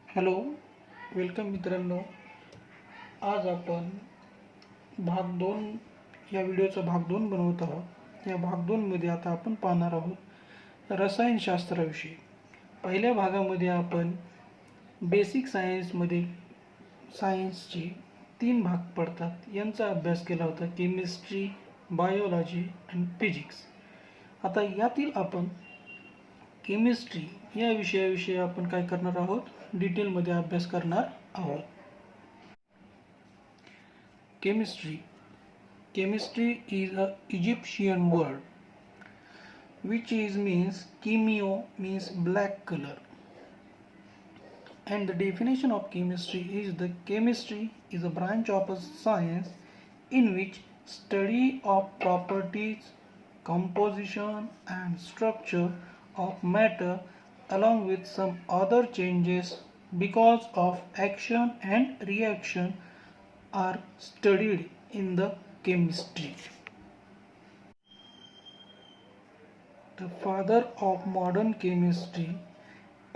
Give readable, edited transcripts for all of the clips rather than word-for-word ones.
Hello, welcome मित्रांनो. आज आपण भाग 2 या व्हिडिओचा भाग 2 बनवत आहोत. या भाग 2 मध्ये आता आपण पाहणार आहोत रसायनशास्त्राविषयी. पहिल्या भागामध्ये आपण बेसिक सायन्समध्ये सायन्सचे 3 भाग पडतात यांचा अभ्यास केला होता, केमिस्ट्री, बायोलॉजी आणि फिजिक्स. आता यातील आपण केमिस्ट्री या विषयाविषयी आपण काय करणार आहोत, डिटेलमध्ये अभ्यास करणार आहोत. Chemistry is a Egyptian word which means chemio means black color, and the definition of chemistry is the chemistry is a branch of a science in which study of properties, composition and structure of matter along with some other changes because of action and reaction are studied in the chemistry. The father of modern chemistry,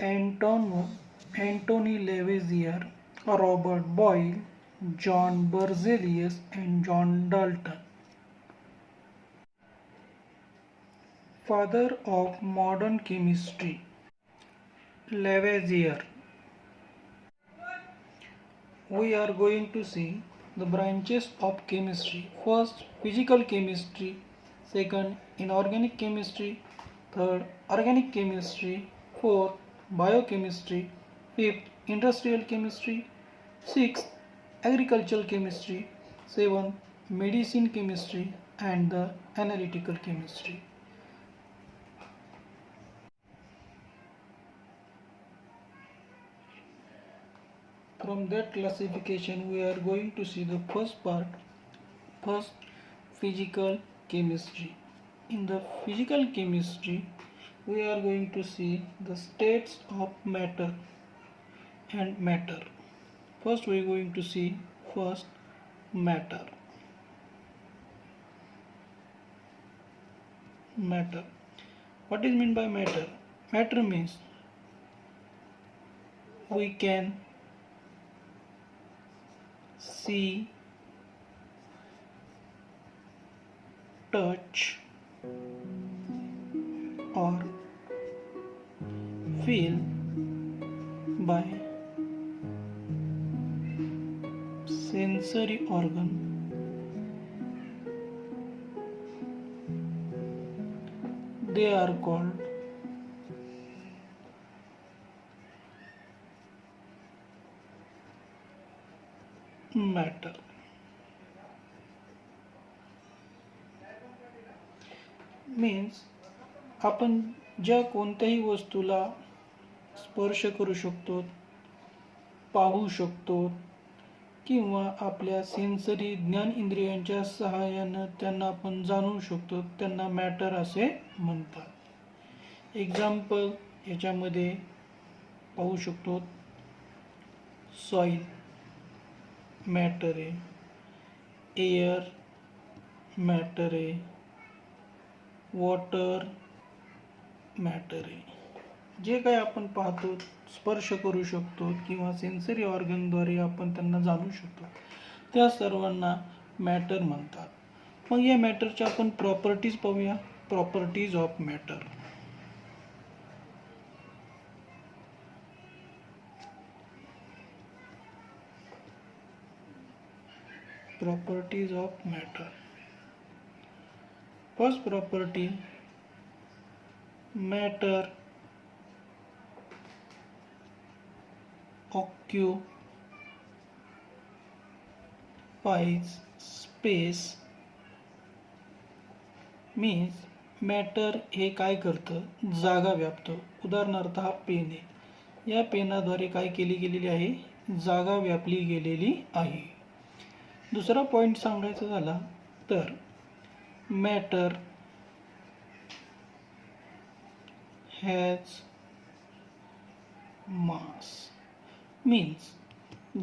Antony Lavoisier, Robert Boyle, John Berzelius and John Dalton. Father of modern chemistry, Lavoisier. We are going to see the branches of chemistry. First, physical chemistry. Second, inorganic chemistry. Third, organic chemistry. Fourth, biochemistry. Fifth, industrial chemistry. Sixth, agricultural chemistry. Seventh, medicine chemistry and the analytical chemistry. From that classification, we are going to see the first part. First, physical chemistry. In the physical chemistry, we are going to see the states of matter and matter. First, we are going to see first matter. Matter. What is meant by matter? Matter means we can see, touch or feel by sensory organ. They are called matter. Means आपण ज्या कोणत्याही वस्तूला स्पर्श करू शकतो, पाहू शकतो किंवा आपल्या सेन्सरी ज्ञान इंद्रियांच्या सहाय्याने त्यांना आपण जाणू शकतो, त्यांना मॅटर असे म्हणतात. एक्झाम्पल याच्यामध्ये पाहू शकतो, सॉइल मॅटर आहे, एअर मॅटर आहे, वॉटर मॅटर आहे. जे काही आपण पाहतो, स्पर्श करू शकतो किंवा सेन्सरी ऑर्गनद्वारे आपण त्यांना जाणू शकतो, त्या सर्वांना मॅटर म्हणतात. मग या मॅटरच्या आपण प्रॉपर्टीज पाहूया. Properties of matter. Properties of matter. First property, matter occupies space. Means matter हे काय करतं, जागा व्यापतं. उदाहरणार्थ हा पेन आहे, या पेनाद्वारे काय केली गेलेली आहे, जागा व्यापली गेलेली आहे. दुसरा पॉइंट सांगायचा झाला तर मॅटर हॅज मास. मीन्स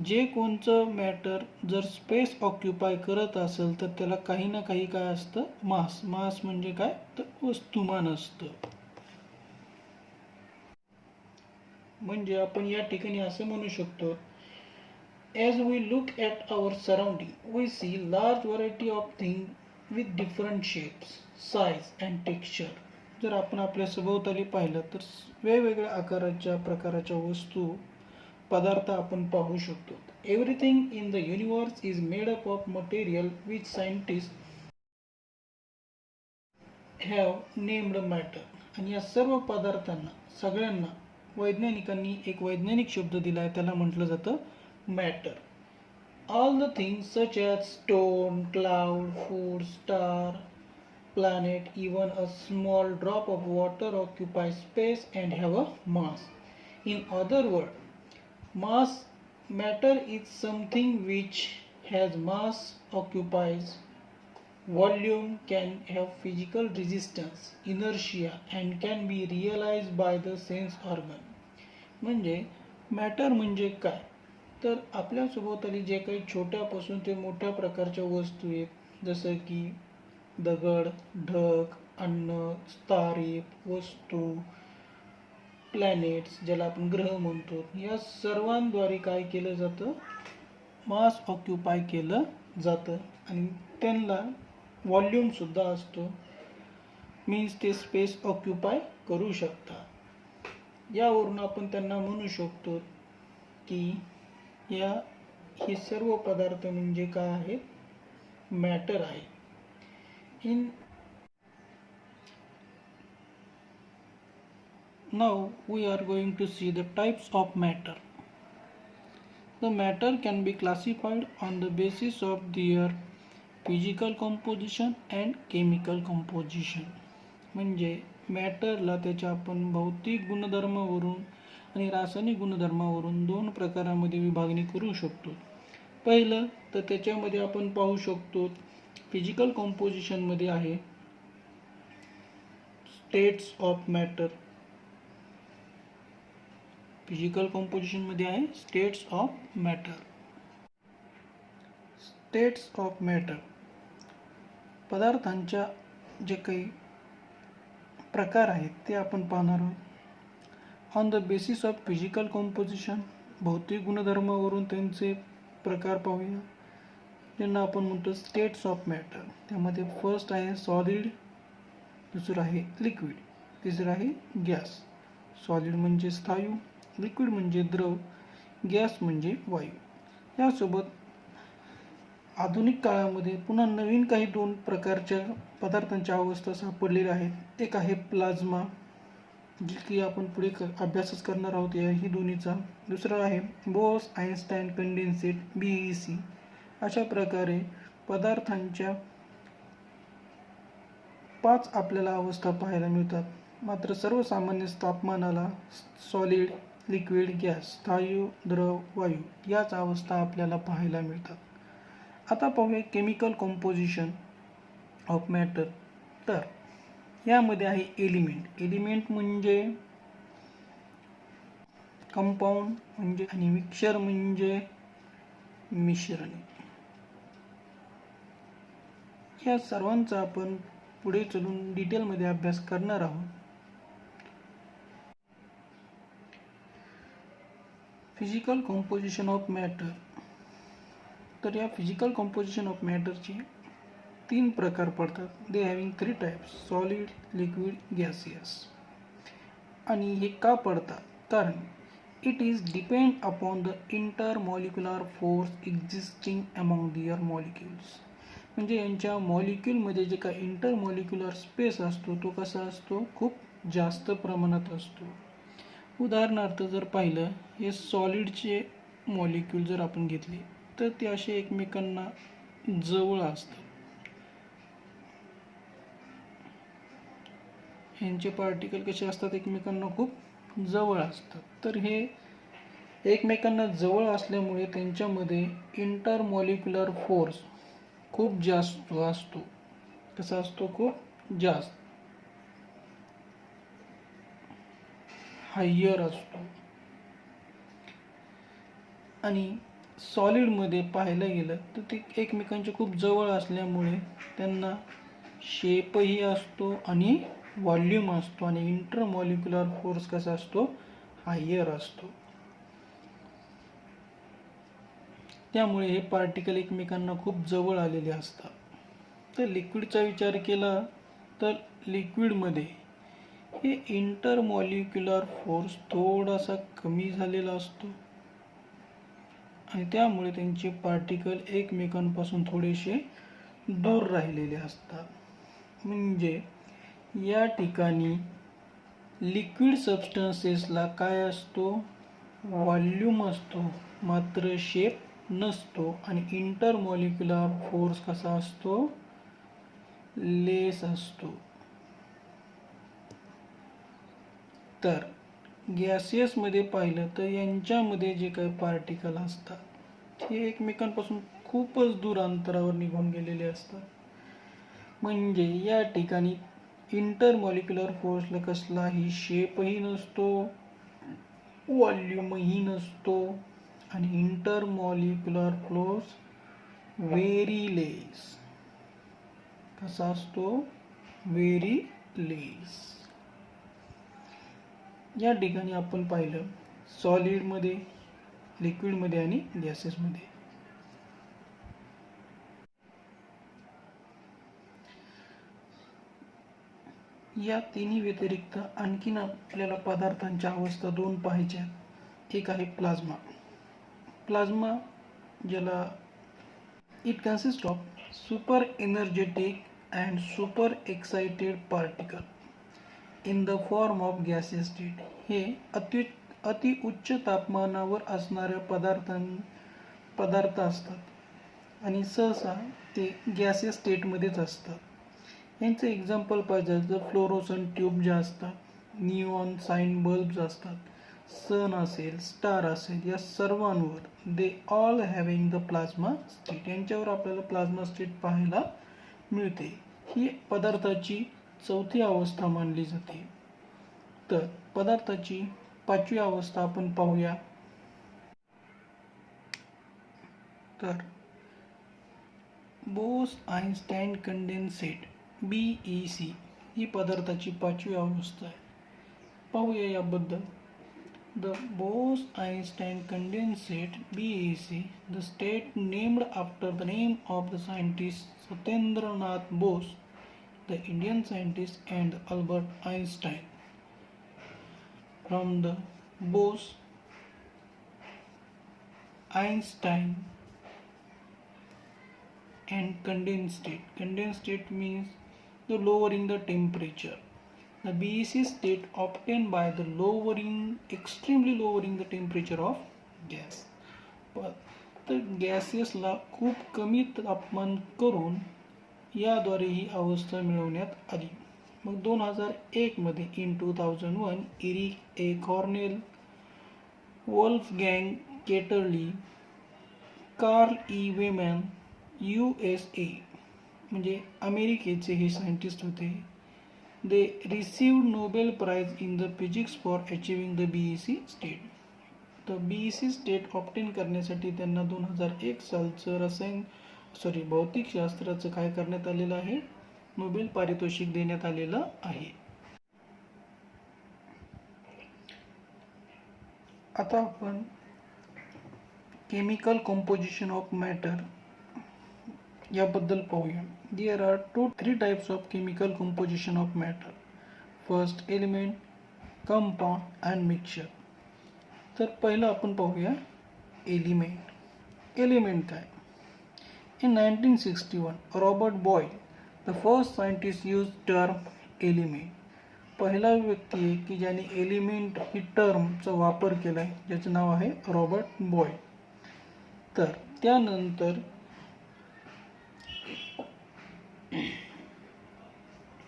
जे कोणचं मॅटर जर स्पेस ऑक्युपाय करत असेल तर त्याला काही ना काही काय असतं, मास. मास म्हणजे काय, तर वस्तुमान असतं. म्हणजे आपण या ठिकाणी असं म्हणू शकतो, as we look at our surrounding, we see large variety of things with different shapes, size and texture. जर आपण आपल्या सभोवताली पाहिलं तर वेगवेगळ्या आकाराच्या प्रकाराच्या वस्तू पदार्थ आपण पाहू शकतो. Everything in the universe is made up of material which scientist have named matter. आणि या सर्व पदार्थांना सगळ्यांना वैज्ञानिकांनी एक वैज्ञानिक शब्द दिला आहे, त्याला म्हटलं जातं matter. All the things such as stone, cloud, food, star, planet, even a small drop of water occupies space and have a mass. In other words, matter is something which has mass, occupies volume, can have physical resistance, inertia and can be realized by the sense organ. म्हणजे matter म्हणजे काय, तर आपल्या सभोवताली जे काही छोट्यापासून ते मोठ्या प्रकारच्या वस्तू आहेत, जसं की दगड, ढग, अन्न, तारे, वस्तू, प्लॅनेट्स ज्याला आपण ग्रह म्हणतो, या सर्वांद्वारे काय केलं जातं, मास ऑक्युपाय केलं जातं आणि त्यांना व्हॉल्यूम सुद्धा असतो, मीन्स ते स्पेस ऑक्युपाय करू शकतात. यावरून आपण त्यांना म्हणू शकतो की हे सर्व पदार्थ म्हणजे काय आहेत, मॅटर आहे. Now we are going to see the types of matter. The matter can be classified on the basis of their physical composition and chemical composition. म्हणजे मॅटरला त्याच्या आपण भौतिक गुणधर्मावरून आणि रासायनिक गुणधर्मावरून दोन प्रकारामध्ये विभागणी करू शकतो. पहिलं तर त्याच्यामध्ये आपण पाहू शकतो फिजिकल कंपोजिशनमध्ये आहे स्टेट्स ऑफ मॅटर. फिजिकल कंपोजिशनमध्ये आहे states of matter. States of matter पदार्थांच्या जे काही प्रकार आहेत ते आपण पाहणार आहोत. On the basis of physical composition, भौतिक गुणधर्मावरून त्यांचे प्रकार पाहूया, ज्यांना आपण म्हणतो स्टेट्स ऑफ मॅटर. त्यामध्ये फर्स्ट आहे सॉलिड, दुसरं आहे लिक्विड, तिसरं आहे गॅस. सॉलिड म्हणजे स्थायू, लिक्विड म्हणजे द्रव, गॅस म्हणजे वायू. यासोबत आधुनिक काळामध्ये पुन्हा नवीन काही दोन प्रकारच्या पदार्थांच्या अवस्था सापडलेल्या आहेत. एक आहे प्लाझ्मा, जी की आपण पुढे अभ्यासच करणार आहोत ही दोन्हीचा. दुसरा आहे बोस आइन्स्टाईन कंडेन्सेट BEC. अशा प्रकारे पदार्थांच्या 5 आपल्याला अवस्था पाहायला मिळतात. मात्र सर्वसामान्य तापमानाला सॉलिड, लिक्विड, गॅस, स्थायू, द्रव, वायू याच अवस्था आपल्याला पाहायला मिळतात. आता पाहूया केमिकल कंपोजिशन ऑफ मॅटर. तर यामध्ये आहे एलिमेंट. एलिमेंट म्हणजे कंपाऊंड म्हणजे, आणि मिक्सचर म्हणजे मिश्रण. या सर्वांचा आपण पुढे चलून डिटेलमध्ये अभ्यास करणार आहोत. Physical composition of matter. तर या फिजिकल कंपोजिशन ऑफ मॅटरचे 3 प्रकार पडतात. They having 3 types, solid, liquid, gaseous. आणि हे का पडतात, कारण it is depend upon the intermolecular force existing among their molecules. म्हणजे यांच्या मॉलिक्युलमध्ये जे काही इंटरमॉलिक्युलर स्पेस असतो तो कसा असतो, खूप जास्त प्रमाणात असतो. उदाहरणार्थ जर पाहिलं, हे सॉलिडचे मॉलिक्यूल जर आपण घेतले तर ते असे एकमेकांना जवळ असतात. ह्यांचे पार्टिकल कसे असतात, एकमेकांना खूप जवळ असतात. तर हे एकमेकांना जवळ असल्यामुळे त्यांच्यामध्ये इंटरमॉलिक्युलर फोर्स खूप जास्त असतो. कसा असतो, खूप जास्त, हायर असतो. आणि सॉलिडमध्ये पाहायला गेलं तर ते एकमेकांच्या खूप जवळ असल्यामुळे त्यांना शेपही असतो आणि व्हॉल्यूम असतो. आणि इंटरमॉलिक्युलर फोर्स कसा असतो, हायर असतो. त्यामुळे हे पार्टिकल एकमेकांना खूप जवळ आलेले असतात. तर लिक्विडचा विचार केला तर लिक्विडमध्ये हे इंटरमॉलिक्युलर फोर्स थोडासा कमी झालेला असतो आणि त्यामुळे त्यांचे पार्टिकल एकमेकांपासून थोडेसे दूर राहिलेले असतात. म्हणजे या ठिकाणी लिक्विड सबस्टन्सेसला काय असतो, व्हॉल्यूम असतो, मात्र शेप नसतो. आणि इंटरमॉलिक्युलर फोर्स कसा असतो, लेस असतो. तर गॅसियसमध्ये पाहिलं तर यांच्यामध्ये जे काही पार्टिकल असतात हे एकमेकांपासून खूपच दूर अंतरावर निघून गेलेले असतात. म्हणजे या ठिकाणी इंटरमॉलिक्युलर फोर्सला कसलाही शेपही नसतो, व्हॉल्यूमही नसतो आणि इंटरमॉलिक्युलर फोर्स व्हेरी लेस. कसा असतो, व्हेरी लेस. या ठिकाणी आपण पाहिलं सॉलिडमध्ये, लिक्विडमध्ये आणि गॅसेसमध्ये. या तिन्ही व्यतिरिक्त आणखीन आपल्याला पदार्थांच्या अवस्था दोन पाहायच्या. एक आहे प्लाझ्मा. प्लाझ्मा ज्याला it consist of super energetic and super excited particle in the form of gaseous state. हे अति उच्च तापमानावर असणाऱ्या पदार्थ असतात आणि सहसा ते गॅसियस स्टेटमध्येच असतात. यांचं एक्झाम्पल पाहिजे तर फ्लोरोसन ट्यूब ज्या असतात, निऑन साइन बल्ब्स असतात, सन असेल, स्टार असेल, या सर्वांवर they all having the plasma state. यांच्यावर आपल्याला प्लाझ्मा स्टेट पाहायला मिळते. ही पदार्थाची चौथी अवस्था मानली जाते. तर पदार्थाची पाचवी अवस्था आपण पाहूया. तर बोस-आइन्स्टाईन कंडेन्सेट BEC ही पदार्थाची पाचवी अवस्था आहे. पाहूया याबद्दल. The Bose Einstein condensate BEC, the state named after the name of the scientist Satyendranath Bose, the Indian scientist, and Albert Einstein. From the Bose Einstein and condensed state. Condensed state means the lowering the temperature. The BEC state obtained by the extremely lowering the temperature of gas. तर गॅसेसला खूप कमी तापमान करून याद्वारे ही अवस्था मिळवण्यात आली. मग 2001 मध्ये in 2001 Eric A Cornell, Wolfgang Ketterle, Carl E Wieman, USA म्हणजे अमेरिकेचे हे सायंटिस्ट होते. They received Nobel prize in the physics for achieving the BEC state. तर BEC स्टेट ऑप्टेन करण्यासाठी त्यांना 2001 सालचं भौतिकशास्त्राचं काय करण्यात आलेलं आहे, नोबेल पारितोषिक देण्यात आलेलं आहे. आता आपण केमिकल कंपोजिशन ऑफ मॅटर याबद्दल पाहूया. There are 3 types of chemical composition of matter. First element, compound and mixture. तर पहिलं आपण पाहूया एलिमेंट. एलिमेंट काय? In 1961 Robert Boyle, the first scientist use term element. पहिला व्यक्ती आहे की ज्याने एलिमेंट ही टर्मचा वापर केला आहे, ज्याचं नाव आहे रॉबर्ट बॉयल. तर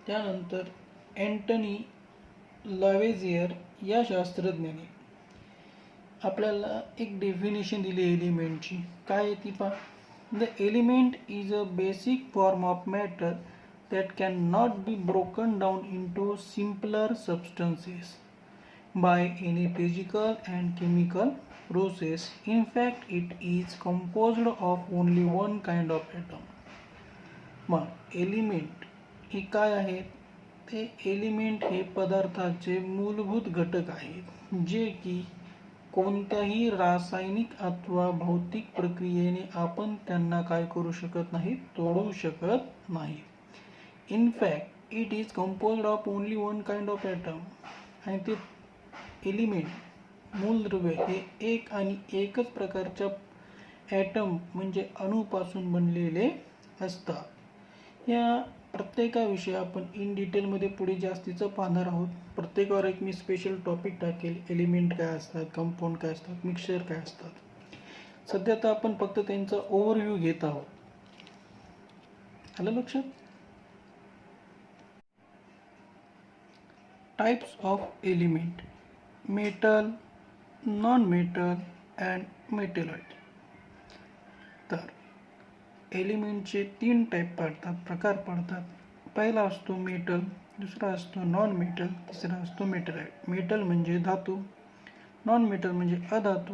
त्यानंतर अँटनी लावेझियर या शास्त्रज्ञाने आपल्याला एक डेफिनेशन दिली एलिमेंटची. काय आहे ती पहा. The element is a basic form of matter that cannot be broken down into simpler substances by any physical and chemical process. In fact, it is composed of only one kind of atom. मग element हे काय आहेत, ते element हे पदार्थाचे मूलभूत घटक आहेत जे की कोणत्याही रासायनिक अथवा भौतिक प्रक्रियेने आपण त्यांना काय करू शकत नाही, तोडू शकत नाही. In fact it is composed of only one kind of atom. आणि ते एलिमेंट मूलद्रव्य हे एक आणि एकच प्रकारच्या ॲटम म्हणजे अणूपासून बनलेले असतात. या प्रत्येकाविषयी आपण इन डिटेलमध्ये पुढे जास्तीचं पाहणार आहोत. प्रत्येकावर एक मी स्पेशल टॉपिक टाकेल. एलिमेंट काय असतात, कंपाऊंड काय असतात, मिक्सचर काय असतात. सध्या तर आपण फक्त त्यांचा ओव्हरव्ह्यू घेत आहोत. आलं लक्षात? Types of element: metal, non metal and metalloid. तर एलिमेंटचे 3 टाईप पडतात, प्रकार पडतात. पहिला असतो मेटल, दुसरा असतो नॉन मेटल, तिसरा असतो मेटलॉइड. मेटल म्हणजे धातू, नॉन मेटल म्हणजे अधातू,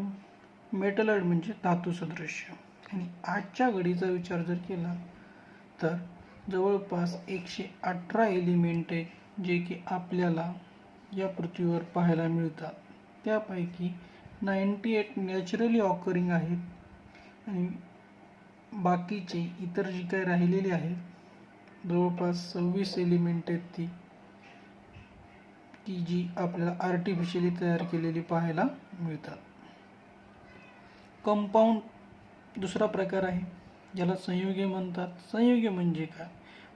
मेटलॉइड म्हणजे धातू सदृश्य. आणि आजच्या घडीचा विचार जर केला तर जवळपास 118 एलिमेंट आहेत जे की आपल्याला या पृथ्वीवर पाहायला मिळतात. त्यापैकी 98 नॅचरली ऑकरिंग आहेत आणि बाकीचे इतर जी काही राहिलेली आहेत जवळपास 26 एलिमेंट आहेत ती की जी आपल्याला आर्टिफिशियली तयार केलेली पाहायला मिळतात. कंपाऊंड दुसरा प्रकार आहे ज्याला संयुगे म्हणतात. संयुगे म्हणजे काय?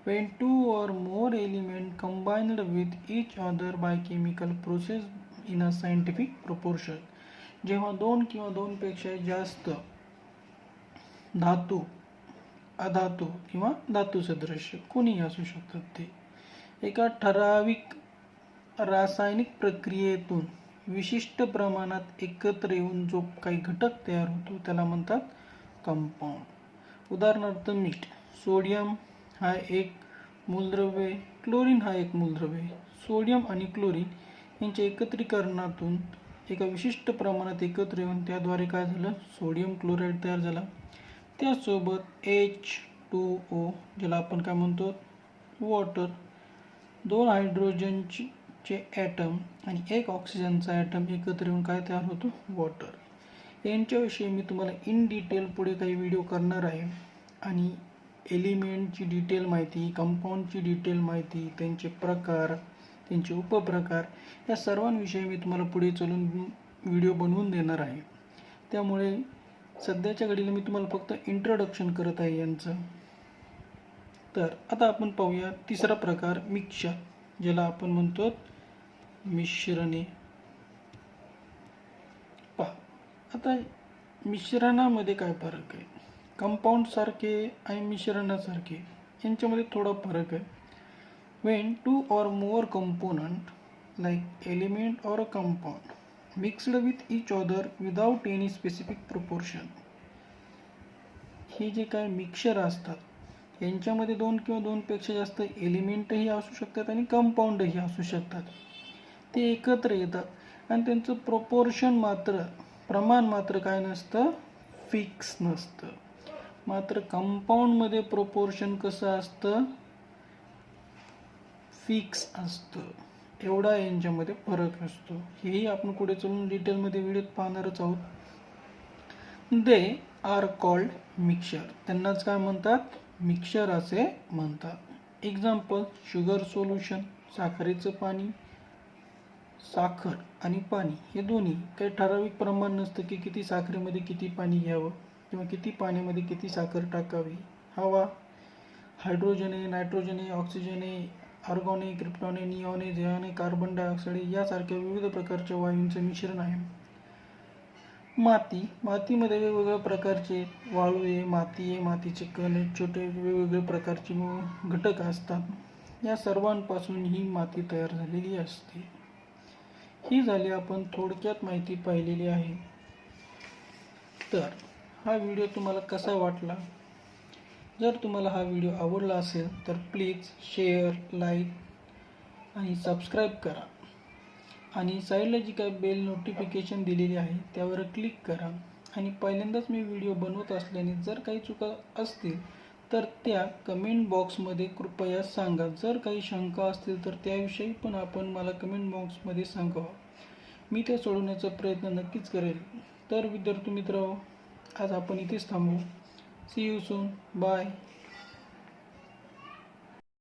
when two or more element combined with each other by chemical process in a scientific proportion. जेव्हा 2 किंवा 2 पेक्षा जास्त धातू, अधातू किंवा धातू सदृश्य कोणीही असू शकतात ते एका ठराविक रासायनिक प्रक्रियेतून विशिष्ट प्रमाणात एकत्र येऊन जो काही घटक तयार होतो त्याला म्हणतात कंपाऊंड. उदाहरणार्थ मीठ. सोडियम हा एक मूलद्रव्य, क्लोरीन हा एक मूलद्रव्य. सोडियम आणि क्लोरीन यांच्या एकत्रीकरणातून एका विशिष्ट प्रमाणात एकत्र येऊन त्याद्वारे काय झालं, सोडियम क्लोराईड तयार झाला. त्यासोबत H2O ज्याला आपण काय म्हणतो वॉटर, 2 हायड्रोजनचे ॲटम आणि 1 ऑक्सिजनचा ॲटम एकत्र येऊन काय तयार होतो, वॉटर. यांच्याविषयी मी तुम्हाला इन डिटेल पुढे काही व्हिडिओ करणार आहे. आणि एलिमेंटची डिटेल माहिती, कंपाऊंडची डिटेल माहिती, त्यांचे प्रकार, त्यांचे उपप्रकार या सर्वांविषयी मी तुम्हाला पुढे चलून व्हिडिओ बनवून देणार आहे. त्यामुळे सध्याच्या घडीला मी तुम्हाला फक्त इंट्रोडक्शन करत आहे यांचं. तर आता आपण पाहूया तिसरा प्रकार मिक्सचर ज्याला आपण म्हणतो मिश्रणे. पहा आता मिश्रणामध्ये काय फरक आहे. कंपाऊंड सारखे आणि मिश्रणासारखे यांच्यामध्ये थोडा फरक आहे. when 2 or more component like element or a compound mixed with each other without any specific proportion. हे जे काय मिक्सचर असतात यांच्यामध्ये 2 किंवा 2 पेक्षा जास्त एलिमेंटही असू शकतात आणि कंपाऊंडही असू शकतात. ते एकत्र येतात आणि त्यांचं प्रोपोर्शन मात्र, प्रमाण मात्र काय नसतं, फिक्स नसतं. मात्र कंपाऊंडमध्ये प्रोपोर्शन कसं असतं, फिक्स असतं. एवढा यांच्यामध्ये फरक असतो. हेही आपण पुढे चलून डिटेलमध्ये व्हिडिओत पाहणारच आहोत. They are called mixture. त्यांनाच काय म्हणतात, मिक्सचर असे म्हणतात. एक्झाम्पल शुगर सोल्युशन, साखरेचं पाणी. साखर आणि पाणी हे दोन्ही काही ठराविक प्रमाण नसतं की किती साखरेमध्ये किती पाणी घ्यावं किंवा किती पाण्यामध्ये किती साखर टाकावी. हवा, हायड्रोजन आहे, नायट्रोजन आहे, ऑक्सिजन आहे, आर्गॉन आहे, क्रिप्टॉन आहे, निऑन आहे, झिऑन आहे, कार्बन डायऑक्साईड यासारख्या विविध प्रकारच्या वायूंचं मिश्रण आहे. माती, मातीमध्ये वेगवेगळ्या प्रकारचे वाळू आहे, माती आहे, मातीचे कण आहेत, छोटे वेगवेगळे प्रकारचे घटक असतात. या सर्वांपासून ही माती तयार झालेली असते. ही झाली आपण थोडक्यात माहिती पाहिलेली आहे. तर हा व्हिडिओ तुम्हाला कसा वाटला? जर तुम्हाला हा व्हिडिओ आवडला असेल तर प्लीज शेअर, लाईक आणि सबस्क्राईब करा. आणि साईडला जी काही बेल नोटिफिकेशन दिलेली आहे त्यावर क्लिक करा. आणि पहिल्यांदाच मी व्हिडिओ बनवत असल्याने जर काही चुका असतील तर त्या कमेंट बॉक्समध्ये कृपया सांगा. जर काही शंका असतील तर त्याविषयी पण आपण मला कमेंट बॉक्समध्ये सांगावं. मी ते सोडवण्याचा प्रयत्न नक्कीच करेल. तर विद्यार्थी मित्र, आज आपण इथेच थांबू. See you soon. बाय.